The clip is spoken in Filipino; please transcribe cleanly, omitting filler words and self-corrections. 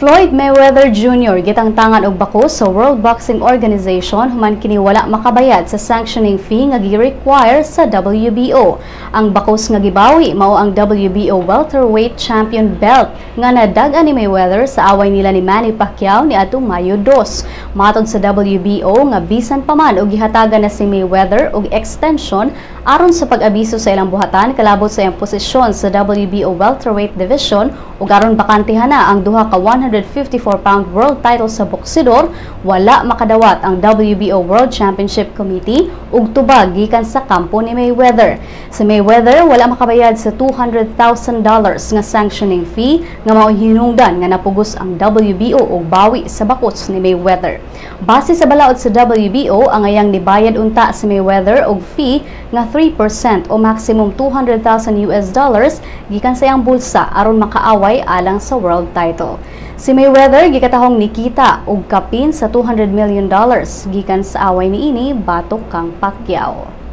Floyd Mayweather Jr. gitangtangan og bako sa World Boxing Organization human kini wala makabayad sa sanctioning fee nga gi-require sa WBO. Ang bakos nga gibawi mao ang WBO welterweight champion belt nga nadag-an ni Mayweather sa away nila ni Manny Pacquiao niadtong Mayo 2. Matod sa WBO nga bisan pa man og gihatagan na si Mayweather og extension aron sa pag-abiso sa ilang buhatan kalabot sa iyang posisyon sa WBO welterweight division ug aron bakantehan na ang duha ka 154-pound world title sa boksidor, wala makadawat ang WBO World Championship Committee ug tubag gikan sa kampo ni Mayweather. Si Mayweather wala makabayad sa $200,000 nga sanctioning fee nga mao hinungdan nga napugos ang WBO og bawi sa bakos ni Mayweather. Base sa balaod sa WBO, ang ayang nibayad unta si Mayweather og fee nga 3% o maximum $200,000 gikan sa iyang bulsa aron makaaway alang sa world title. Si Mayweather gikatahong nikita og kapin sa $200 million gikan sa away niini batok kang Pacquiao.